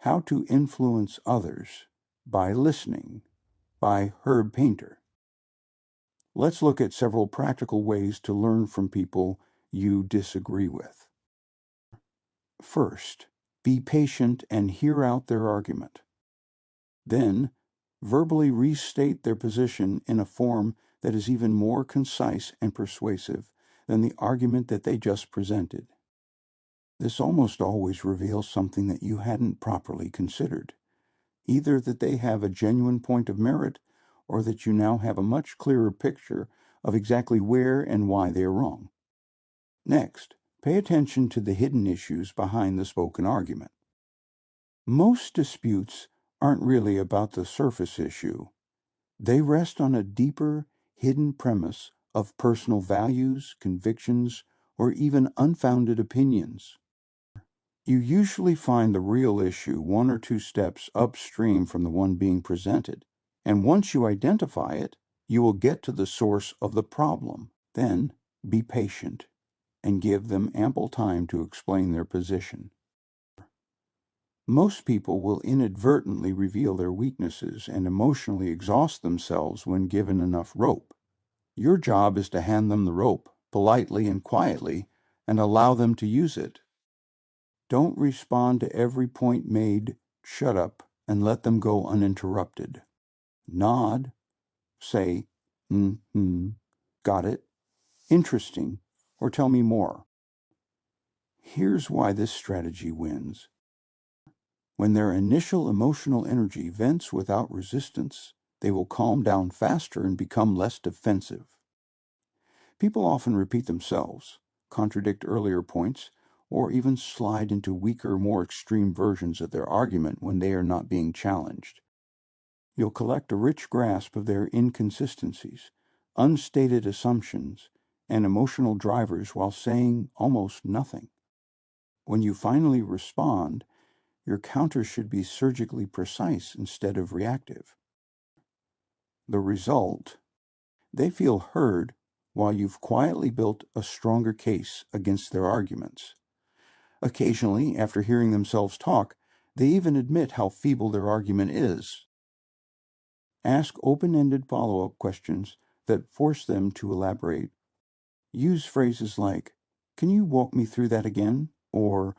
How to Influence Others by Listening by Herb Painter. Let's look at several practical ways to learn from people you disagree with. First, be patient and hear out their argument. Then, verbally restate their position in a form that is even more concise and persuasive than the argument that they just presented. This almost always reveals something that you hadn't properly considered, either that they have a genuine point of merit or that you now have a much clearer picture of exactly where and why they are wrong. Next, pay attention to the hidden issues behind the spoken argument. Most disputes aren't really about the surface issue. They rest on a deeper, hidden premise of personal values, convictions, or even unfounded opinions. You usually find the real issue one or two steps upstream from the one being presented, and once you identify it, you will get to the source of the problem. Then, be patient and give them ample time to explain their position. Most people will inadvertently reveal their weaknesses and emotionally exhaust themselves when given enough rope. Your job is to hand them the rope, politely and quietly, and allow them to use it. Don't respond to every point made, shut up, and let them go uninterrupted. Nod, say, got it, interesting, or tell me more. Here's why this strategy wins. When their initial emotional energy vents without resistance, they will calm down faster and become less defensive. People often repeat themselves, contradict earlier points, or even slide into weaker, more extreme versions of their argument when they are not being challenged. You'll collect a rich grasp of their inconsistencies, unstated assumptions, and emotional drivers while saying almost nothing. When you finally respond, your counter should be surgically precise instead of reactive. The result? They feel heard while you've quietly built a stronger case against their arguments. Occasionally, after hearing themselves talk, they even admit how feeble their argument is. Ask open-ended follow-up questions that force them to elaborate. Use phrases like, "Can you walk me through that again?" or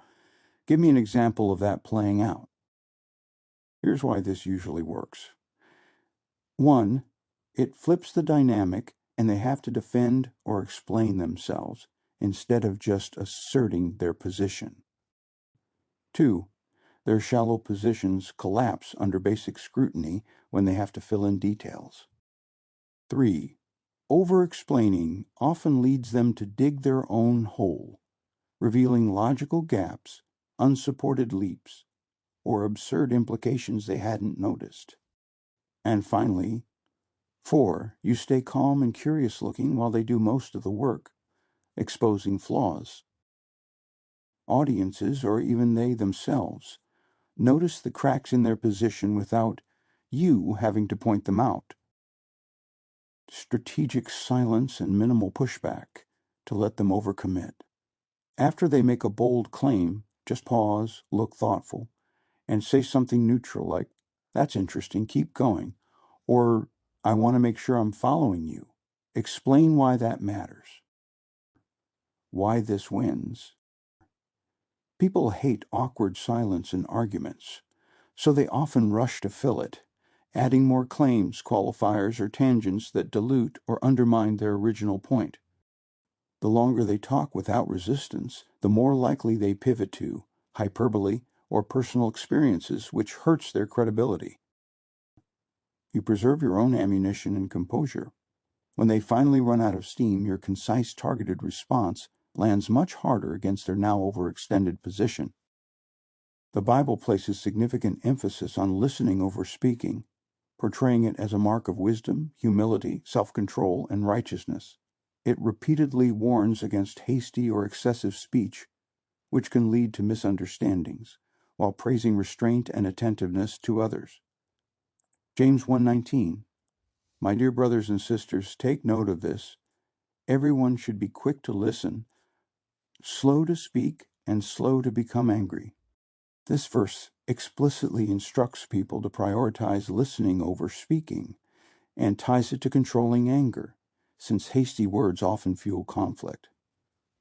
"Give me an example of that playing out." Here's why this usually works. 1. It flips the dynamic and they have to defend or explain themselves instead of just asserting their position. 2. Their shallow positions collapse under basic scrutiny when they have to fill in details. 3. Over-explaining often leads them to dig their own hole, revealing logical gaps, unsupported leaps, or absurd implications they hadn't noticed. And finally, 4. You stay calm and curious looking while they do most of the work, exposing flaws. Audiences, or even they themselves, notice the cracks in their position without you having to point them out. Strategic silence and minimal pushback to let them overcommit. After they make a bold claim, just pause, look thoughtful, and say something neutral like, "That's interesting, keep going," or "I want to make sure I'm following you." Explain why that matters. Why this wins. People hate awkward silence in arguments, so they often rush to fill it, adding more claims, qualifiers, or tangents that dilute or undermine their original point. The longer they talk without resistance, the more likely they pivot to hyperbole or personal experiences, which hurts their credibility. You preserve your own ammunition and composure. When they finally run out of steam, your concise, targeted response lands much harder against their now overextended position. The Bible places significant emphasis on listening over speaking, portraying it as a mark of wisdom, humility, self-control, and righteousness. It repeatedly warns against hasty or excessive speech, which can lead to misunderstandings, while praising restraint and attentiveness to others. James 1:19. My dear brothers and sisters, take note of this. Everyone should be quick to listen, slow to speak, and slow to become angry. This verse explicitly instructs people to prioritize listening over speaking, and ties it to controlling anger, since hasty words often fuel conflict.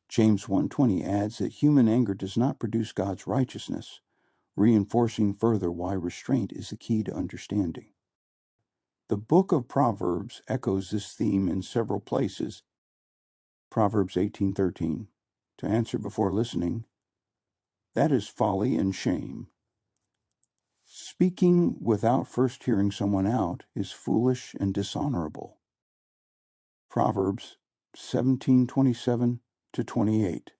James 1:20 adds that human anger does not produce God's righteousness, reinforcing further why restraint is the key to understanding. The book of Proverbs echoes this theme in several places. Proverbs 18:13. To answer before listening, that is folly and shame. Speaking without first hearing someone out is foolish and dishonorable. Proverbs 17:27-28.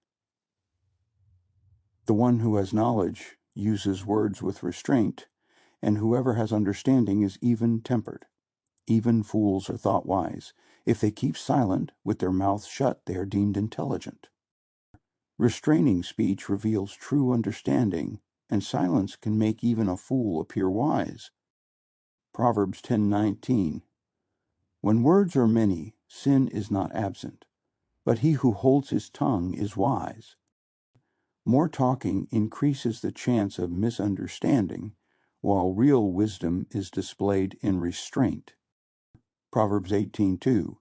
The one who has knowledge uses words with restraint, and whoever has understanding is even-tempered. Even fools are thought wise. If they keep silent, with their mouths shut, they are deemed intelligent. Restraining speech reveals true understanding, and silence can make even a fool appear wise. Proverbs 10:19. When words are many, sin is not absent, but he who holds his tongue is wise. More talking increases the chance of misunderstanding, while real wisdom is displayed in restraint. Proverbs 18:2.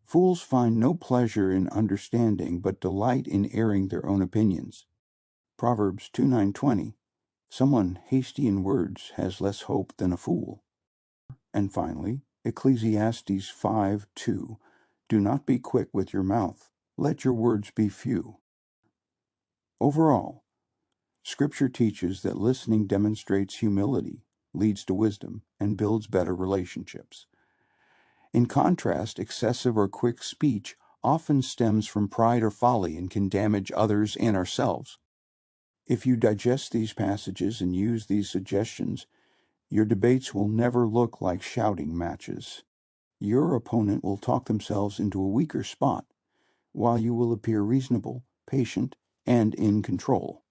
Fools find no pleasure in understanding, but delight in airing their own opinions. Proverbs 2:9-20. Someone hasty in words has less hope than a fool. And finally, Ecclesiastes 5:2. Do not be quick with your mouth. Let your words be few. Overall, Scripture teaches that listening demonstrates humility, leads to wisdom, and builds better relationships. In contrast, excessive or quick speech often stems from pride or folly and can damage others and ourselves. If you digest these passages and use these suggestions, your debates will never look like shouting matches. Your opponent will talk themselves into a weaker spot, while you will appear reasonable, patient, and in control.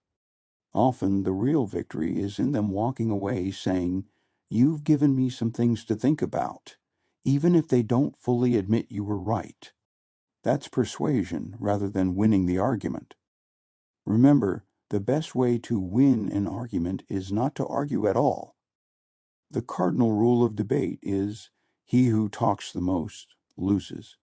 Often the real victory is in them walking away saying, "You've given me some things to think about," even if they don't fully admit you were right. That's persuasion rather than winning the argument. Remember, the best way to win an argument is not to argue at all. The cardinal rule of debate is, he who talks the most loses.